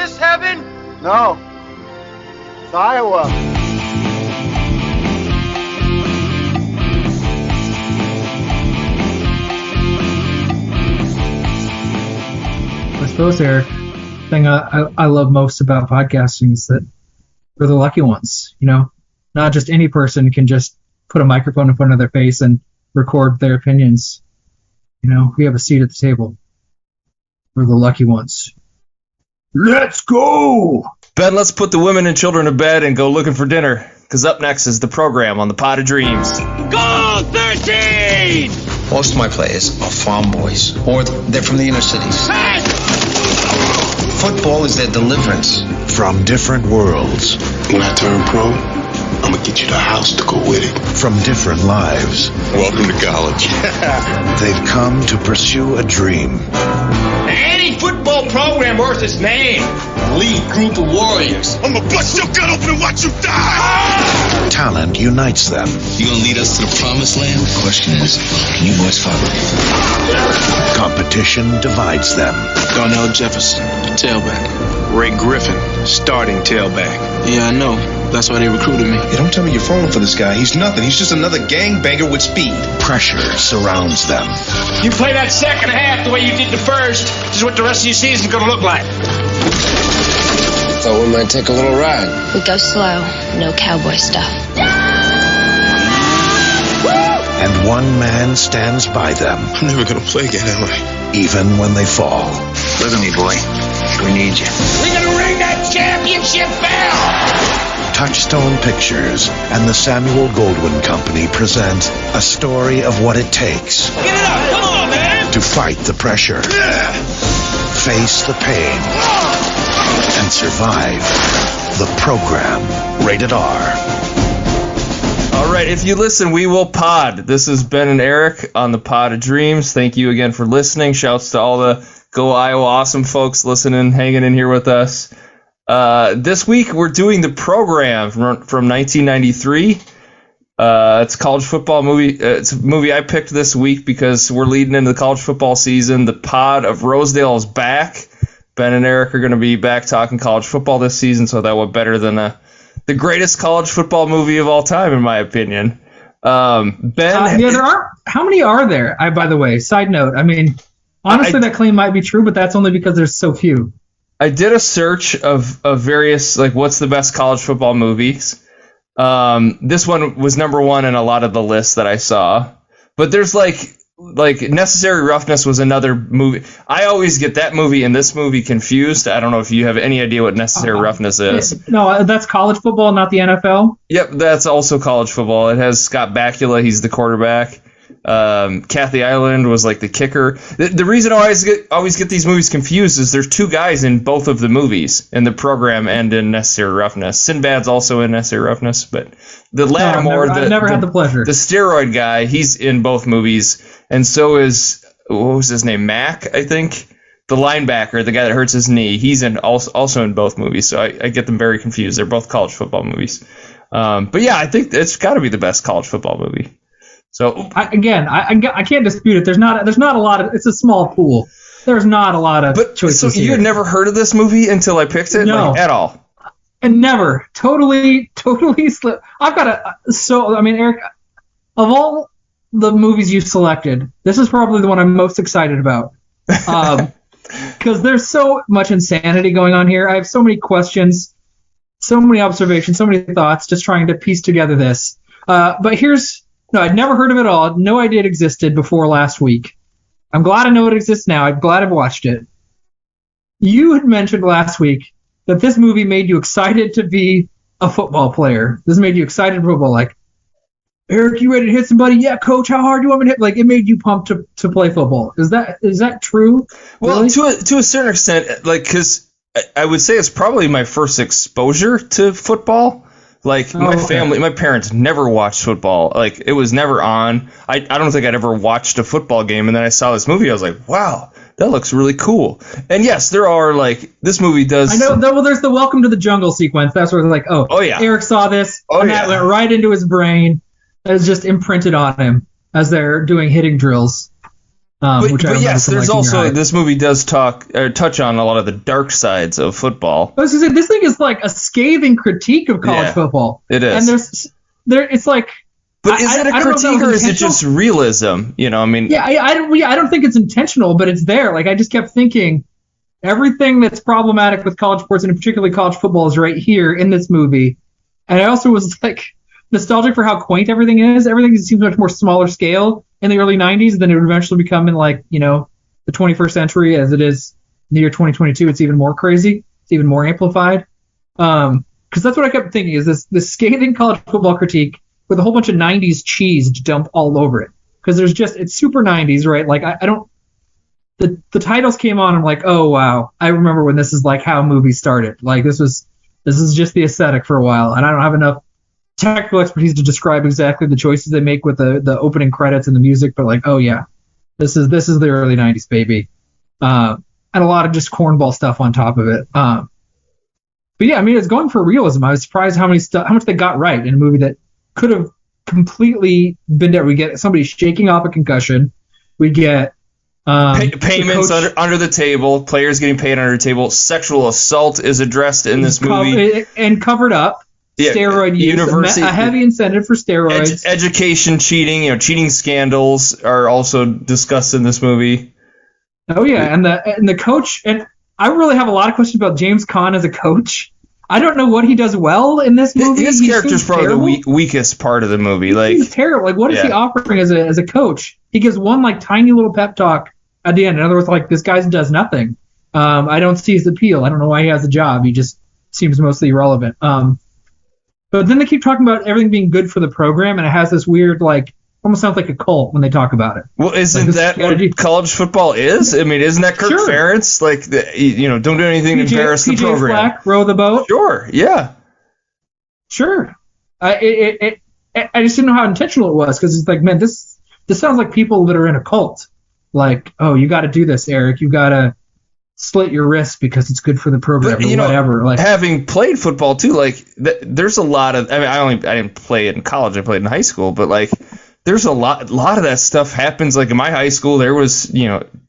this heaven? No. It's Iowa. I suppose, Eric, the thing I love most about podcasting is that we're the lucky ones, you know? Not just any person can just put a microphone in front of their face and record their opinions. You know, we have a seat at the table. We're the lucky ones. Let's go! Ben, let's put the women and children to bed and go looking for dinner, because up next is the program on the Pot of Dreams. Go 13! Most of my players are farm boys, or they're from the inner cities. Football is their deliverance. From different worlds. When I turn pro, I'm gonna get you the house to go with it. From different lives. Welcome to college. They've come to pursue a dream. Any football program worth its name. Elite group of warriors. I'm gonna bust your gun open and watch you die! Talent unites them. You gonna lead us to the promised land? The question is, can you boys follow me? Competition divides them. Darnell Jefferson, the tailback. Ray Griffin, starting tailback. Yeah, I know. That's why they recruited me. Hey, don't tell me you're falling for this guy. He's nothing. He's just another gangbanger with speed. Pressure surrounds them. You play that second half the way you did the first. This is what the rest of your season's gonna look like. Thought we might take a little ride. We go slow, no cowboy stuff. And one man stands by them. I'm never gonna play again, am I? Even when they fall. Look at me, boy. We need you. We're gonna ring that championship bell! Touchstone Pictures and the Samuel Goldwyn Company present a story of what it takes. Get it up! Come on, man! To fight the pressure. Face the pain. And survive the program. Rated R. All right, if you listen, we will pod. This is Ben and Eric on the Pod of Dreams. Thank you again for listening. Shouts to all the Go Iowa Awesome folks listening, hanging in here with us. This week we're doing the program from 1993. It's a college football movie. It's a movie I picked this week because we're leading into the college football season. The Pod of Rosedale is back. Ben and Eric are going to be back talking college football this season, so that was better than the greatest college football movie of all time, in my opinion. Ben, yeah, there are. How many are there? By the way, side note. I mean, honestly, that claim might be true, but that's only because there's so few. I did a search of various, like, what's the best college football movies. This one was number one in a lot of the lists that I saw. But there's like Necessary Roughness was another movie. I always get that movie and this movie confused. I don't know if you have any idea what Necessary Roughness is. No, that's college football, not the NFL. Yep, that's also college football. It has Scott Bakula. He's the quarterback. Kathy Ireland was like the kicker. The reason I always get these movies confused is there's two guys in both of the movies, in the program and in Necessary Roughness. Sinbad's also in Necessary Roughness, but the Lattimore, I've never had the pleasure. The steroid guy, he's in both movies, and so is, what was his name, Mack, I think, the linebacker, the guy that hurts his knee. He's also in both movies, so I get them very confused. They're both college football movies. But yeah, I think it's got to be the best college football movie. So I can't dispute it. There's not a lot of. It's a small pool. There's not a lot of choices. So you had never heard of this movie until I picked it? No, like, at all. And never. Totally slipped. Eric, of all the movies you selected, this is probably the one I'm most excited about. Because there's so much insanity going on here. I have so many questions, so many observations, so many thoughts, just trying to piece together this. But no, I'd never heard of it at all. No idea it existed before last week. I'm glad I know it exists now. I'm glad I've watched it. You had mentioned last week that this movie made you excited to be a football player. This made you excited for football. Like, Eric, you ready to hit somebody? Yeah, coach, how hard do you want me to hit? Like, it made you pumped to play football. Is that true? Well, really? to a certain extent, like, because I would say it's probably my first exposure to football. Like, my family, my parents never watched football. Like, it was never on. I don't think I'd ever watched a football game. And then I saw this movie. I was like, wow, that looks really cool. And yes, there are, like, this movie does. I know. Well, there's the Welcome to the Jungle sequence. That's where it's like, oh yeah, Eric saw this. And that went right into his brain. It's just imprinted on him as they're doing hitting drills. But yes, there's also this movie does touch on a lot of the dark sides of football. I was gonna say, this thing is like a scathing critique of college football. It is, and it's like. But is it a critique or is it just realism? I mean. Yeah, I don't think it's intentional, but it's there. Like, I just kept thinking everything that's problematic with college sports, and particularly college football, is right here in this movie. And I also was like nostalgic for how quaint everything is. Everything seems much more smaller scale in the early 90s than it would eventually become in the 21st century as it is in the year 2022. It's even more crazy. It's even more amplified. Because that's what I kept thinking is this scathing college football critique with a whole bunch of 90s cheese dumped all over it. Because it's super 90s, right? Like, I don't... The titles came on, I'm like, oh, wow. I remember when this is like how movies started. Like, this is just the aesthetic for a while. And I don't have enough technical expertise to describe exactly the choices they make with the opening credits and the music, but like, oh, yeah. This is the early 90s, baby. And a lot of just cornball stuff on top of it. But yeah, I mean, it's going for realism. I was surprised how much they got right in a movie that could have completely been there. We get somebody shaking off a concussion. We get payments under the table, players getting paid under the table. Sexual assault is addressed in this movie and covered up. Yeah, steroid use, a heavy incentive for steroids. Education cheating, cheating scandals are also discussed in this movie. Oh yeah, and the coach, and I really have a lot of questions about James Caan as a coach. I don't know what he does well in this movie. His character's probably the weakest part of the movie. He's terrible. Like, what is he offering as a coach? He gives one like tiny little pep talk at the end. In other words, like, this guy does nothing. I don't see his appeal. I don't know why he has a job. He just seems mostly irrelevant. But then they keep talking about everything being good for the program, and it has this weird, like, almost sounds like a cult when they talk about it. Well, isn't that what college football is? I mean, isn't that Kirk Ferentz? Like, don't do anything to embarrass the program. Flack, row the boat. Sure, yeah. Sure. I just didn't know how intentional it was, because it's like, man, this sounds like people that are in a cult. Like, oh, you got to do this, Eric. You got to slit your wrist because it's good for the program, or whatever. Like, having played football too, like, there's a lot of. I mean, I didn't play it in college. I played in high school, but like, there's a lot of that stuff happens. Like, in my high school, there was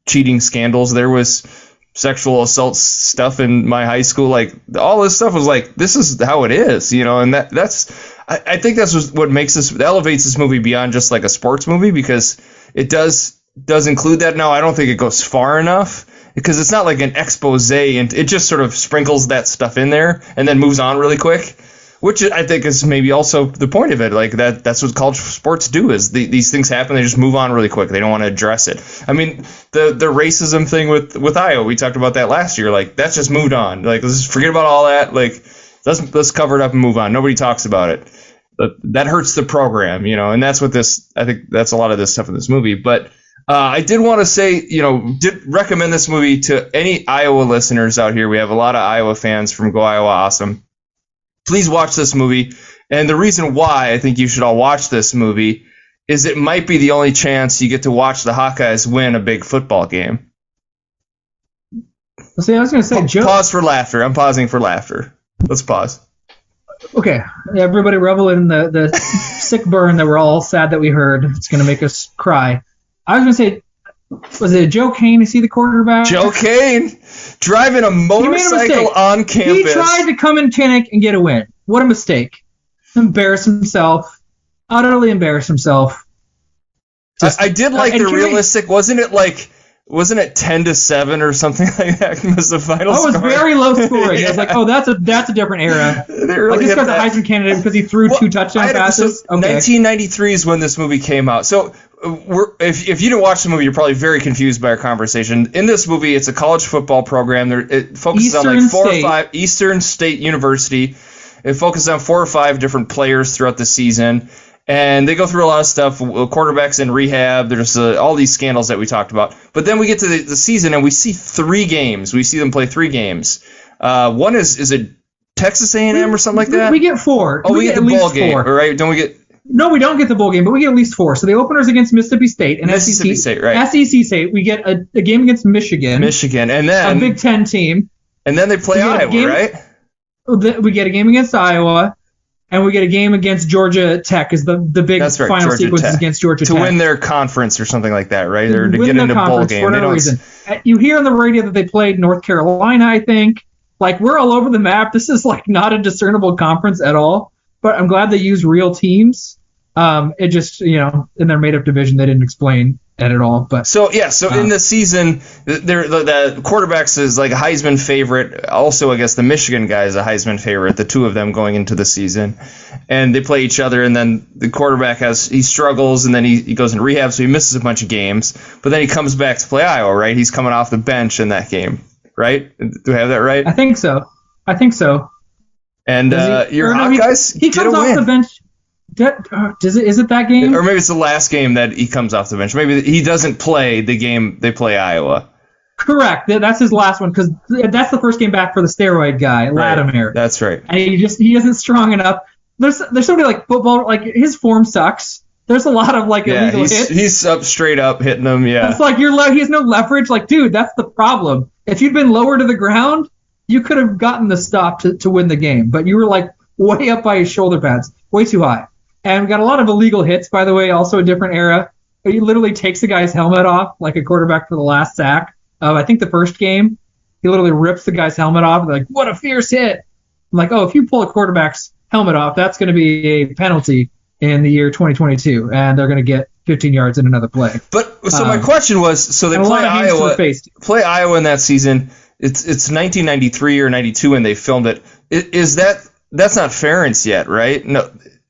cheating scandals. There was sexual assault stuff in my high school. Like, all this stuff was like, this is how it is, and that's. I think that's what makes elevates this movie beyond just like a sports movie, because it does include that. Now, I don't think it goes far enough, because it's not like an expose, and it just sort of sprinkles that stuff in there and then moves on really quick, which I think is maybe also the point of it. Like, that's what college sports do, is these things happen, they just move on really quick. They don't want to address it. I mean, the racism thing with Iowa, we talked about that last year. Like, that's just moved on. Like, let's just forget about all that. Like, let's cover it up and move on. Nobody talks about it. But that hurts the program, and that's what I think that's a lot of this stuff in this movie. But I did want to say, did recommend this movie to any Iowa listeners out here. We have a lot of Iowa fans from Go Iowa Awesome. Please watch this movie. And the reason why I think you should all watch this movie is it might be the only chance you get to watch the Hawkeyes win a big football game. See, I was going to say, Joe. Pause for laughter. I'm pausing for laughter. Let's pause. Okay. Everybody revel in the sick burn that we're all sad that we heard. It's going to make us cry. I was going to say, was it Joe Kane? Is he the quarterback? Joe Kane, driving a motorcycle on campus. He tried to come in Kinnick and get a win. What a mistake. Embarrass himself. Utterly embarrass himself. I did like the realistic, wasn't it 10-7 or something like that was the final score? It was very low scoring. I was like, oh, that's a different era. Really, this guy's a Heisman candidate because he threw 2 touchdown passes. So 1993 is when this movie came out. So if you didn't watch the movie, you're probably very confused by our conversation. In this movie, it's a college football program. It focuses on like 4 or 5 Eastern State University. It focuses on 4 or 5 different players throughout the season. And they go through a lot of stuff. Quarterbacks in rehab. There's all these scandals that we talked about. But then we get to the season, and we see 3 games. We see them play 3 games. One is it Texas A&M or something like that? We get 4. Oh, we get the bowl game, right? Don't we get? No, we don't get the bowl game, but we get at least 4. So the opener's against Mississippi State and Mississippi State, right? SEC State. We get a game against Michigan. And then a Big Ten team. And then they play Iowa, right? We get a game against Iowa. and we get a game against Georgia Tech. Is the big final Georgia sequence Tech. is against Georgia to Tech win their conference or something like that, right? Or to win get the into bowl game. for no reason. You hear on the radio that they played North Carolina, I think. Like, we're all over the map. This is like not a discernible conference at all. But I'm glad they used real teams. It just, in their made-up division, they didn't explain it at all. But so in the season, the quarterbacks is like a Heisman favorite. Also, I guess the Michigan guy is a Heisman favorite. The two of them going into the season, and they play each other. And then the quarterback he struggles, and then he goes in rehab, so he misses a bunch of games. But then he comes back to play Iowa, right? He's coming off the bench in that game, right? Do I have that right? I think so. And your Hawkeyes, he comes off the bench. Is it that game? Or maybe it's the last game that he comes off the bench. Maybe he doesn't play the game they play Iowa. Correct. That's his last one because that's the first game back for the steroid guy, Latimer. That's right. And he isn't strong enough. There's somebody like football, like his form sucks. There's a lot of like illegal hits. He's up straight up hitting them. Yeah. It's like he has no leverage. Like, dude, that's the problem. If you'd been lower to the ground, you could have gotten the stop to win the game. But you were like way up by his shoulder pads, way too high. And we got a lot of illegal hits, by the way, also a different era. He literally takes the guy's helmet off like a quarterback for the last sack. I think the first game, he literally rips the guy's helmet off. Like, what a fierce hit. I'm like, if you pull a quarterback's helmet off, that's going to be a penalty in the year 2022, and they're going to get 15 yards in another play. But so my question was, so they play Iowa in that season. It's 1993 or 92 when they filmed it. That's not Ferentz yet, right? No.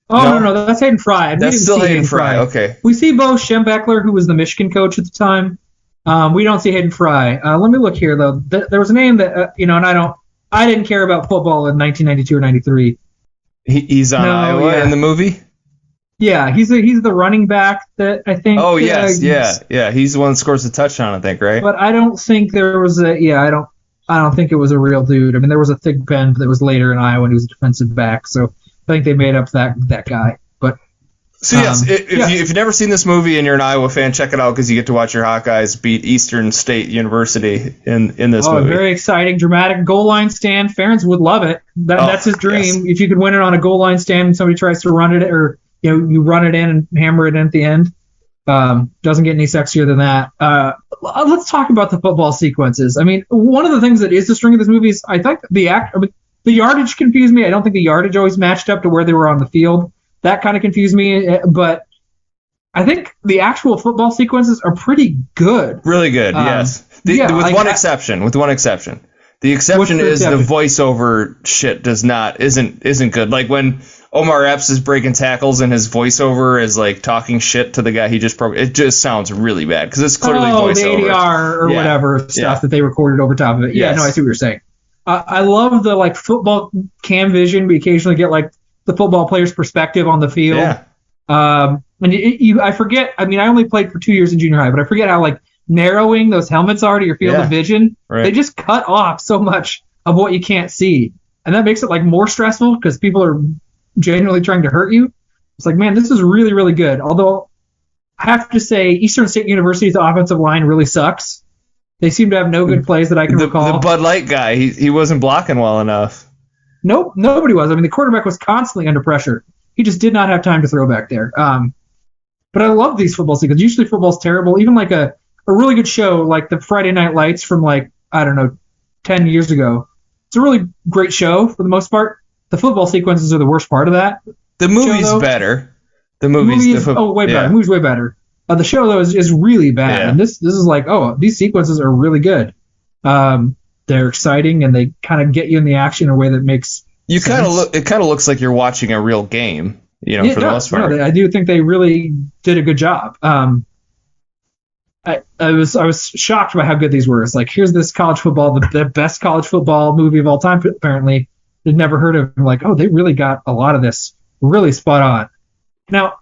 No, that's Hayden Fry. That's still Hayden Fry. Okay. We see Bo Schembechler, who was the Michigan coach at the time. We don't see Hayden Fry. Let me look here though. There was a name that and I didn't care about football in 1992 or 93. He's on Iowa in the movie. Yeah, he's the running back that I think. Oh yes, yeah. He's the one that scores the touchdown, I think, right? But I don't think there was I don't think it was a real dude. I mean, there was a thick bend that was later in Iowa, and he was a defensive back. So I think they made up that guy. But so yes, if you've never seen this movie and you're an Iowa fan, check it out because you get to watch your Hawkeyes beat Eastern State University in this movie. Very exciting, dramatic goal line stand. Ferentz would love it. That's his dream. Yes. If you could win it on a goal line stand and somebody tries to run it, or you run it in and hammer it in at the end. Doesn't get any sexier than that. Let's talk about the football sequences. I mean, one of the things that is the string of this movie is I think the yardage confused me. I don't think the yardage always matched up to where they were on the field. That kind of confused me. But I think the actual football sequences are pretty good. Really good, yes. With one exception. The exception is the voiceover shit isn't good. Like when Omar Epps is breaking tackles and his voiceover is like talking shit to the guy he just broke. It just sounds really bad because it's clearly voiceover. The ADR or whatever stuff that they recorded over top of it. Yeah, no, I see what you're saying. I love the like football cam vision. We occasionally get like the football player's perspective on the field. Yeah. And I forget. I mean, I only played for 2 years in junior high, but I forget how like narrowing those helmets are to your field of vision. Right. They just cut off so much of what you can't see, and that makes it like more stressful because people are genuinely trying to hurt you. It's like, man, this is really, really good. Although I have to say, Eastern State University's offensive line really sucks. They seem to have no good plays that I can recall. The Bud Light guy, he wasn't blocking well enough. Nope, nobody was. I mean, the quarterback was constantly under pressure. He just did not have time to throw back there. But I love these football sequences. Usually football's terrible. Even like a really good show like the Friday Night Lights from like, I don't know, 10 years ago. It's a really great show for the most part. The football sequences are the worst part of that. The movie's better. The movie's way better. The movie's way better. The show though is really bad. Yeah. And this is like, these sequences are really good. They're exciting and they kind of get you in the action in a way that makes it kind of looks like you're watching a real game, for the most part. I do think they really did a good job. I was shocked by how good these were. It's like, here's this college football, the best college football movie of all time, apparently. I'd never heard of it. I'm like, they really got a lot of this really spot on. Now,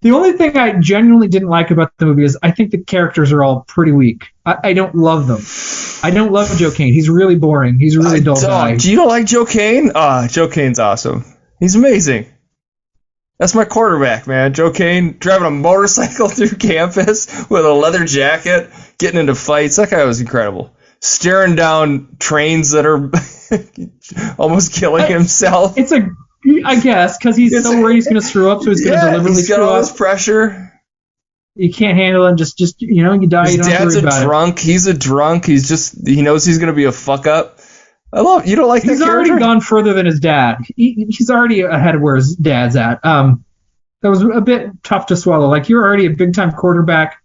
the only thing I genuinely didn't like about the movie is I think the characters are all pretty weak. I don't love them. I don't love Joe Kane. He's really boring. He's a really dull guy. Do you don't like Joe Kane? Joe Kane's awesome. He's amazing. That's my quarterback, man. Joe Kane driving a motorcycle through campus with a leather jacket, getting into fights. That guy was incredible. Staring down trains that are almost killing himself. It's I guess, because he's so worried he's going to screw up, so he's going to deliberately he's got screw all up. this pressure. You can't handle it. Just you die. His You don't have to dad's worry about a drunk. He's a drunk. He knows he's going to be a fuck up. You don't like that He's character? already gone further than his dad. He's already ahead of where his dad's at. That was a bit tough to swallow. Like, you're already a big time quarterback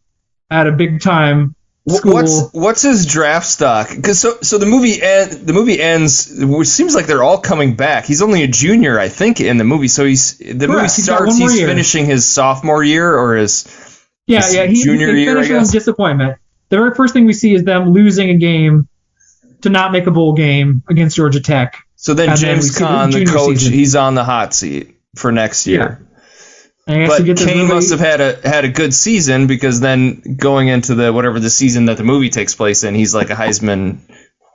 at a big time school. What's his draft stock? Because so the movie ends. It seems like they're all coming back. He's only a junior, I think, in the movie. So movie starts. He's finishing his sophomore year or his junior year. I guess. Disappointment. The very first thing we see is them losing a game to not make a bowl game against Georgia Tech. So then James Conn, the coach, he's on the hot seat for next year. Yeah. But Kane must have had a good season, because then going into the season that the movie takes place in, he's like a Heisman,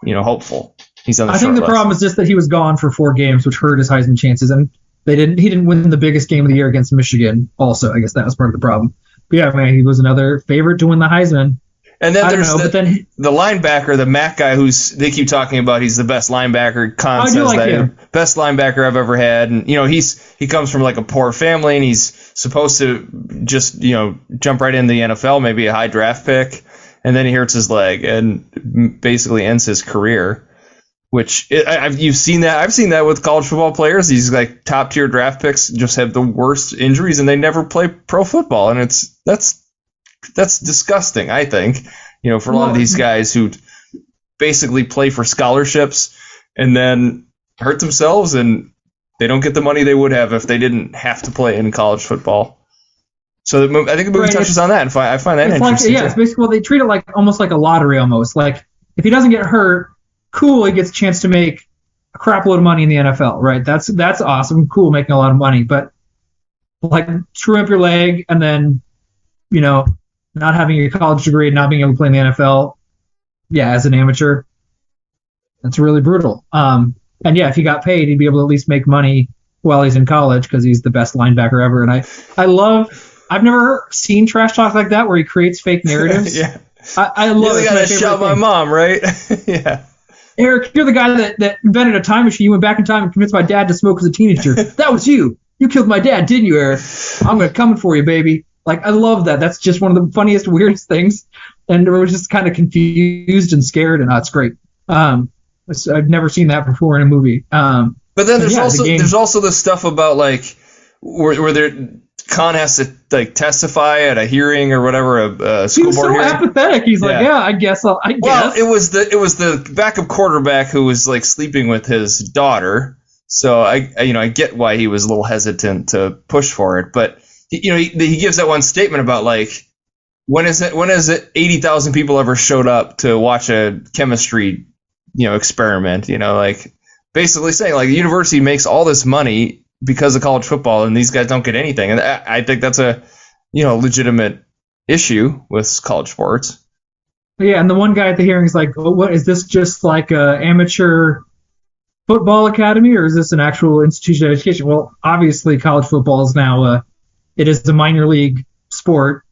hopeful. He's on the short think the list. problem is just that he was gone for 4 games, which hurt his Heisman chances, and he didn't win the biggest game of the year against Michigan. Also, I guess that was part of the problem. But yeah, man, he was another favorite to win the Heisman. And then there's the linebacker, the Mac guy, they keep talking about he's the best linebacker. Con says that him. Best linebacker I've ever had, and he comes from like a poor family, and he's supposed to just jump right into the NFL, maybe a high draft pick, and then he hurts his leg and basically ends his career. You've seen that. I've seen that with college football players. These like top tier draft picks just have the worst injuries, and they never play pro football, and that's disgusting, I think, for a lot of these guys who basically play for scholarships and then hurt themselves, and they don't get the money they would have if they didn't have to play in college football. So I think the movie touches on that, and I find that interesting. It's basically, they treat it almost like a lottery almost. Like, if he doesn't get hurt, cool, he gets a chance to make a crap load of money in the NFL, right? That's awesome, cool, making a lot of money. But like, screw up your leg and then, not having a college degree and not being able to play in the NFL, as an amateur, that's really brutal. And if he got paid, he'd be able to at least make money while he's in college, because he's the best linebacker ever. And I've never seen trash talk like that where he creates fake narratives. Yeah. I love it. You're the guy that shot my mom, right? Yeah. Eric, you're the guy that invented a time machine. You went back in time and convinced my dad to smoke as a teenager. That was you. You killed my dad, didn't you, Eric? I'm coming for you, baby. Like, I love that. That's just one of the funniest, weirdest things. And we're just kind of confused and scared, and it's great. I've never seen that before in a movie. But then there's also the stuff about where Khan has to testify at a hearing or whatever, a school board hearing. He was so apathetic. He's like, I guess. Well, it was the backup quarterback who was sleeping with his daughter. So I get why he was a little hesitant to push for it, but. He gives that one statement about when has it 80,000 people ever showed up to watch a chemistry experiment, basically saying the university makes all this money because of college football, and these guys don't get anything. And I think that's a legitimate issue with college sports. Yeah, and the one guy at the hearing is like, what is this, just like a amateur football academy, or is this an actual institution of education? Well, obviously college football is now it is a minor league sport,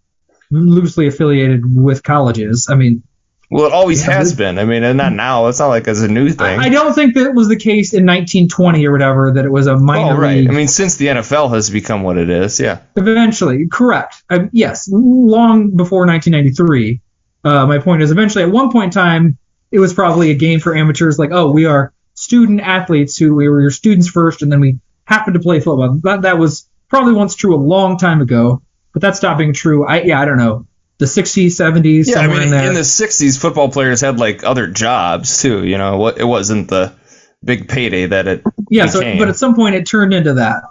loosely affiliated with colleges. I mean, well, it always has been. I mean, and not now. It's not like it's a new thing. I don't think that was the case in 1920 or whatever, that it was a minor league. I mean, since the NFL has become what it is, yeah. Eventually, correct. Yes, long before 1993. My point is, eventually, at one point in time, it was probably a game for amateurs. Like, we are student athletes we were your students first, and then we happened to play football. That was probably once true a long time ago, but that stopped being true. I don't know, the 60s, 70s, somewhere in there. In the 60s, football players had other jobs too. It wasn't the big payday that it became. But at some point it turned into that.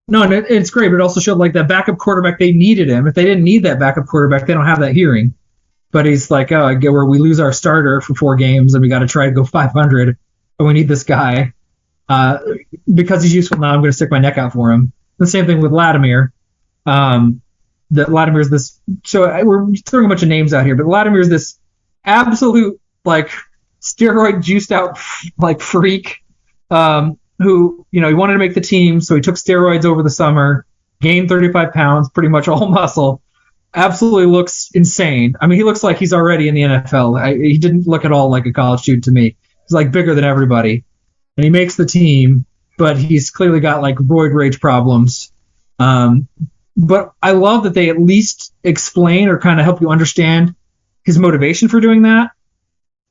No, and it's great, but it also showed that backup quarterback, they needed him. If they didn't need that backup quarterback, they don't have that hearing. But he's like, where we lose our starter for 4 games and we got to try to go 500, and we need this guy. Because he's useful now, I'm going to stick my neck out for him. The same thing with Latimer. Latimer's this. So we're throwing a bunch of names out here, but Latimer's this absolute steroid juiced out freak. Who he wanted to make the team, so he took steroids over the summer, gained 35 pounds, pretty much all muscle. Absolutely looks insane. I mean, he looks like he's already in the NFL. He didn't look at all like a college student to me. He's bigger than everybody. And he makes the team, but he's clearly got like roid rage problems. But I love that they at least explain or kind of help you understand his motivation for doing that.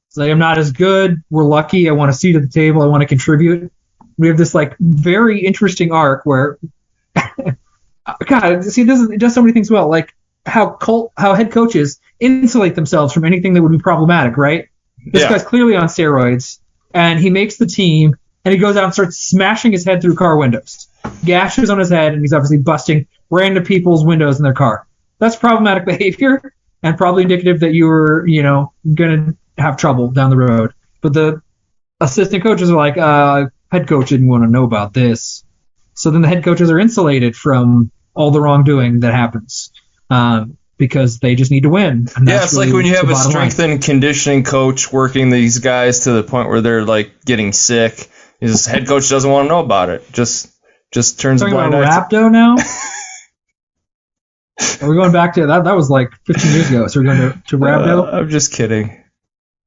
It's like, I'm not as good. We're lucky. I want a seat at the table. I want to contribute. We have this like very interesting arc where, God, see, it does so many things well. Like how head coaches insulate themselves from anything that would be problematic, right? This guy's clearly on steroids, and he makes the team, and he goes out and starts smashing his head through car windows. Gashes on his head, and he's obviously busting random people's windows in their car. That's problematic behavior, and probably indicative that you were, going to have trouble down the road. But the assistant coaches are like, head coach didn't want to know about this. So then the head coaches are insulated from all the wrongdoing that happens because they just need to win. And it's really like when you have a strength and conditioning coach working these guys to the point where they're like getting sick. His head coach doesn't want to know about it. Just turns a blind eye. Rhabdo now? Are we going back to that? That was like 15 years ago. So we're going to Rhabdo? I'm just kidding.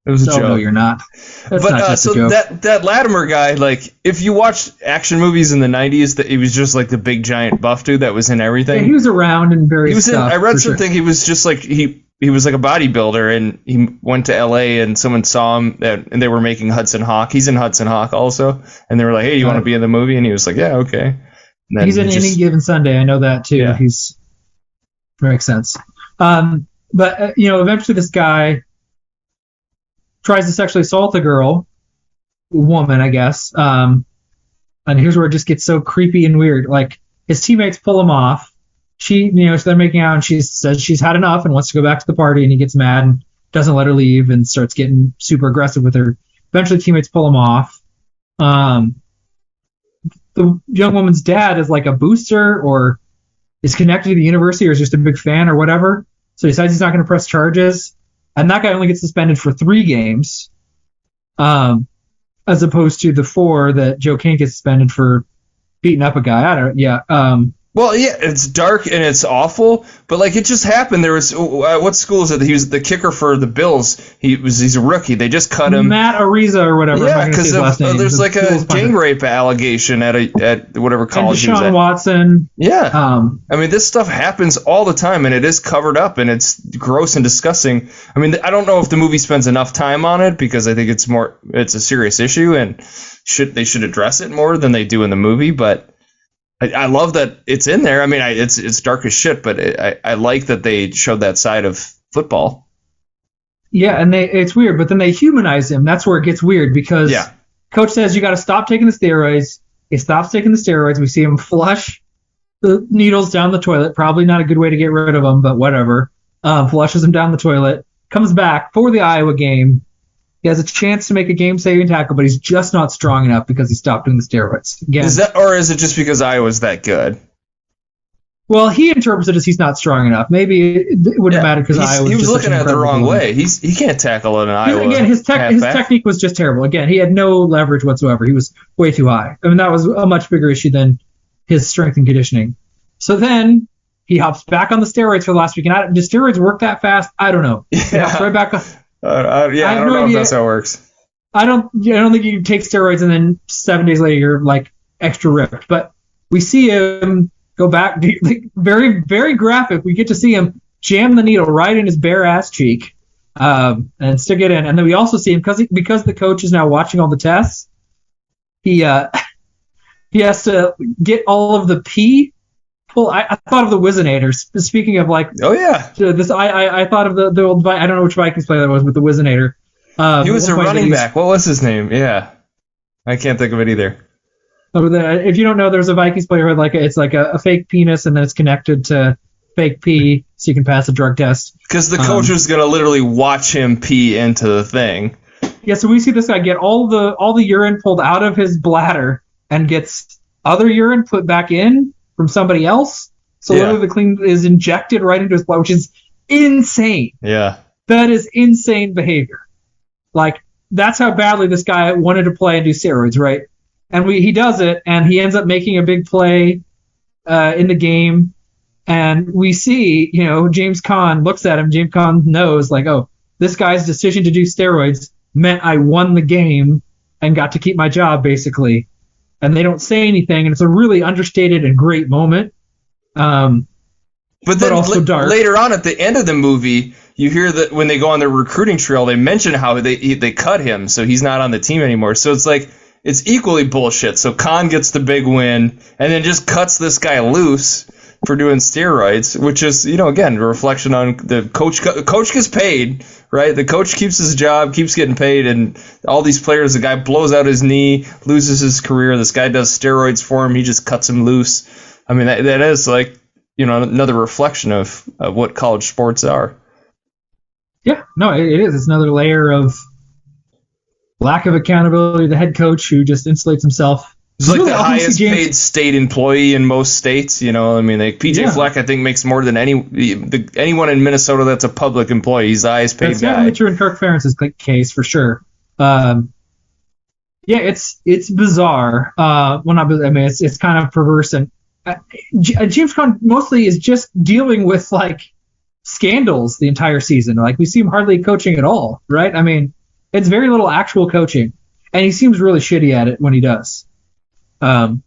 It was a joke. No, you're not. That's not just a joke. that Latimer guy, like, if you watch action movies in the 90s, he was just like the big giant buff dude that was in everything. Yeah, he was around in various stuff. I read something. He was just like he was like a bodybuilder, and he went to L.A. and someone saw him, and they were making Hudson Hawk. He's in Hudson Hawk also, and they were like, "Hey, you want to be in the movie?" And he was like, "Yeah, okay." He's in Any Given Sunday. I know that too. Yeah. Makes sense. But eventually this guy tries to sexually assault a woman, I guess. And here's where it just gets so creepy and weird. Like, his teammates pull him off. So they're making out, and she says she's had enough and wants to go back to the party, and he gets mad and doesn't let her leave and starts getting super aggressive with her. Eventually, teammates pull him off. The young woman's dad is like a booster or is connected to the university or is just a big fan or whatever. So he decides he's not going to press charges. And that guy only gets suspended for 3 games, as opposed to the 4 that Joe Kane gets suspended for beating up a guy. Well, yeah, it's dark and it's awful, but like it just happened. There was what school is it? He was the kicker for the Bills. He's a rookie. They just cut him. Matt Ariza or whatever. Yeah, because there's like a gang rape allegation at whatever college he was at. Deshaun Watson. Yeah. I mean, this stuff happens all the time, and it is covered up, and it's gross and disgusting. I mean, I don't know if the movie spends enough time on it because I think it's a serious issue, and they should address it more than they do in the movie, but. I love that it's in there. I mean, it's dark as shit, but I like that they showed that side of football. Yeah, and it's weird, but then they humanize him. That's where it gets weird because Coach says you got to stop taking the steroids. He stops taking the steroids. We see him flush the needles down the toilet. Probably not a good way to get rid of them, but whatever. Flushes them down the toilet. Comes back for the Iowa game. He has a chance to make a game-saving tackle, but he's just not strong enough because he stopped doing the steroids. Again, is it just because Iowa's that good? Well, he interprets it as he's not strong enough. Maybe it wouldn't matter because Iowa. He was looking at it the wrong way. He can't tackle in Iowa. Again, his technique was just terrible. Again, he had no leverage whatsoever. He was way too high. I mean, that was a much bigger issue than his strength and conditioning. So then he hops back on the steroids for the last week. And do steroids work that fast? I don't know. Yeah. Right back on. I don't know if that's how it works. I don't think you can take steroids and then 7 days later you're like extra ripped. But we see him go back, very, very graphic. We get to see him jam the needle right in his bare ass cheek and stick it in. And then we also see him because the coach is now watching all the tests. He has to get all of the pee. Well, I thought of the Wizinator. Speaking of like, oh yeah, this I thought of the old. I don't know which Vikings player that was, but the Wizinator. He was a running back. What was his name? Yeah, I can't think of it either. If you don't know, there's a Vikings player who it's like a fake penis, and then it's connected to fake pee, so you can pass a drug test. Because the coach was gonna literally watch him pee into the thing. Yeah, so we see this guy get all the urine pulled out of his bladder and gets other urine put back in from somebody else. So literally the clean is injected right into his blood, which is insane. Yeah. That is insane behavior. Like, that's how badly this guy wanted to play and do steroids, right? And he does it, and he ends up making a big play in the game. And we see, James Conn looks at him. James Conn knows, like, oh, this guy's decision to do steroids meant I won the game and got to keep my job, basically. and they don't say anything, and it's a really understated and great moment. But then also dark. Later on at the end of the movie, you hear that when they go on their recruiting trail, they mention how they cut him, so he's not on the team anymore. So it's like it's equally bullshit. So Khan gets the big win and then just cuts this guy loose for doing steroids, which is, again, a reflection on the coach. Coach gets paid, right? The coach keeps his job, keeps getting paid, and all these players, the guy blows out his knee, loses his career. This guy does steroids for him. He just cuts him loose. I mean, that is like, another reflection of what college sports are. Yeah, no, it is. It's another layer of lack of accountability. The head coach who just insulates himself. He's like the highest paid state employee in most states. PJ Fleck, I think, makes more than anyone in Minnesota that's a public employee. He's the highest paid guy. That's definitely true in Kirk Ferentz's case for sure. It's bizarre. It's kind of perverse, and James Conn mostly is just dealing with scandals the entire season. We see him hardly coaching at all, right? I mean, it's very little actual coaching, and he seems really shitty at it when he does. So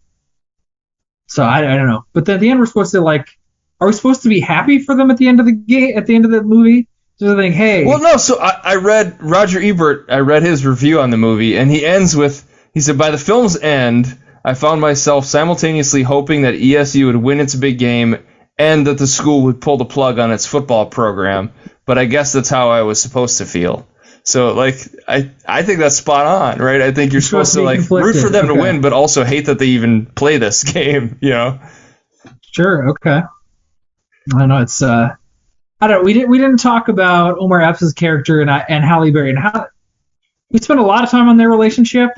I don't know. But then at the end, we're supposed to are we supposed to be happy for them at the end of the game, at the end of the movie? So they think, hey. Well, no. So I read Roger Ebert. I read his review on the movie, and he ends with, he said, by the film's end, I found myself simultaneously hoping that ESU would win its big game and that the school would pull the plug on its football program. But I guess that's how I was supposed to feel. So, I think that's spot on, right? I think you're supposed to, root for them to win, but also hate that they even play this game, Sure, okay. I know it's, I don't know, we didn't talk about Omar Epps' character and Halle Berry. And we spent a lot of time on their relationship.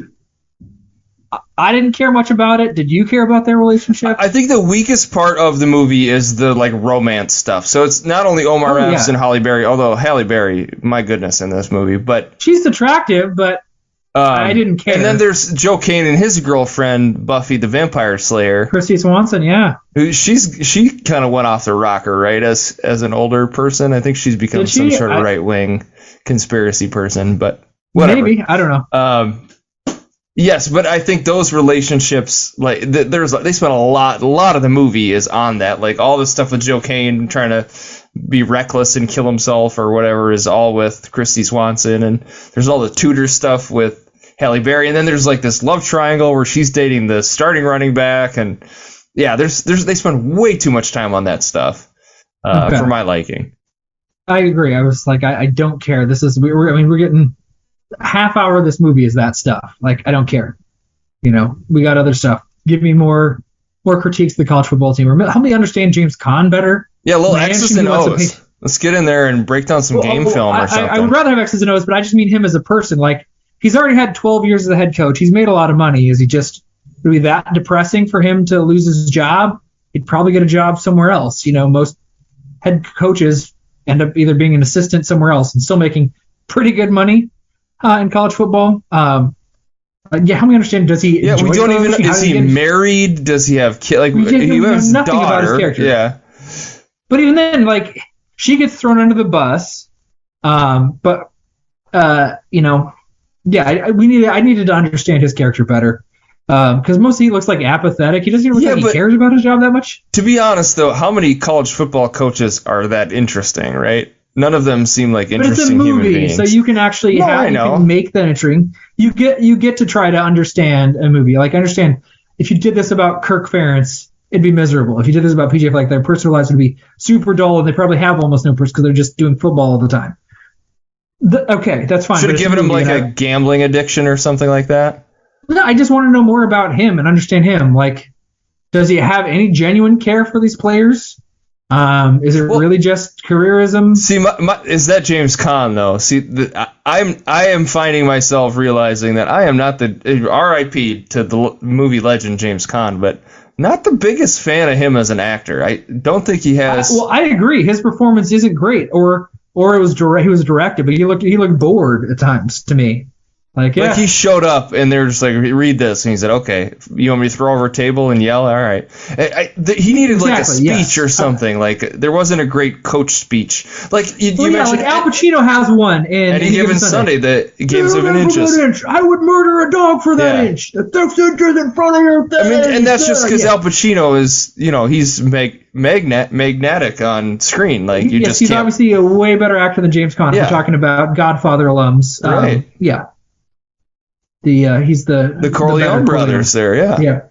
I didn't care much about it. Did you care about their relationship? I think the weakest part of the movie is the romance stuff. So it's not only Omar Epps and Halle Berry, although Halle Berry, my goodness, in this movie, but she's attractive, but I didn't care. And then there's Joe Kane and his girlfriend Buffy the Vampire Slayer, Christy Swanson, she kind of went off the rocker, right? As an older person, I think she's become some sort of right wing conspiracy person, but whatever. Maybe, I don't know. Yes, but I think those relationships, they spent a lot of the movie is on that. All the stuff with Joe Kane trying to be reckless and kill himself or whatever is all with Christy Swanson, and there's all the Tudor stuff with Halle Berry, and then there's this love triangle where she's dating the starting running back, and they spend way too much time on that stuff for my liking. I agree. I was I don't care. We're getting. Half hour of this movie is that stuff. I don't care. We got other stuff. Give me more critiques of the college football team. Or help me understand James Conn better. Yeah, a little X's and O's. Let's get in there and break down some game film or something. I would rather have X's and O's, but I just mean him as a person. He's already had 12 years as a head coach. He's made a lot of money. Is he just would it be that depressing for him to lose his job? He'd probably get a job somewhere else. Most head coaches end up either being an assistant somewhere else and still making pretty good money. In college football, help me understand. Does he? Yeah, we don't even. Is he married? Does he have kids? He has nothing daughter. About his character. Yeah, but even then, she gets thrown under the bus. I needed to understand his character better. Because mostly he looks apathetic. He doesn't even look like he cares about his job that much. To be honest, though, how many college football coaches are that interesting, right? None of them seem like interesting human beings. So you can actually you can make that interesting. You get to try to understand a movie. Understand if you did this about Kirk Ferentz, it'd be miserable. If you did this about PJ Fleck, their personal lives would be super dull, and they probably have almost no purpose because they're just doing football all the time. Okay, that's fine. Should have given him a gambling addiction or something like that. No, I just want to know more about him and understand him. Does he have any genuine care for these players? Is it really just careerism? See, is that James Conn though? See, I am finding myself realizing that I am not the R.I.P. to the movie legend James Conn, but not the biggest fan of him as an actor. I don't think he has. I agree. His performance isn't great, or it was he was directed, but he looked bored at times to me. Like, yeah. Like he showed up and they're just like, read this, and he said, "Okay, you want me to throw over a table and yell? All right." He needed like a speech or something. Like there wasn't a great coach speech. Like you mentioned, like Al Pacino has one in Any Given Sunday that gives him an inches. I would murder a dog for that inch. The 6 inches in front of your face. I mean, and that's just because Al Pacino is, he's magnetic on screen. Like he's obviously a way better actor than James Caan. We're talking about Godfather alums. Right. Yeah. He's the Corleone brothers there, yeah.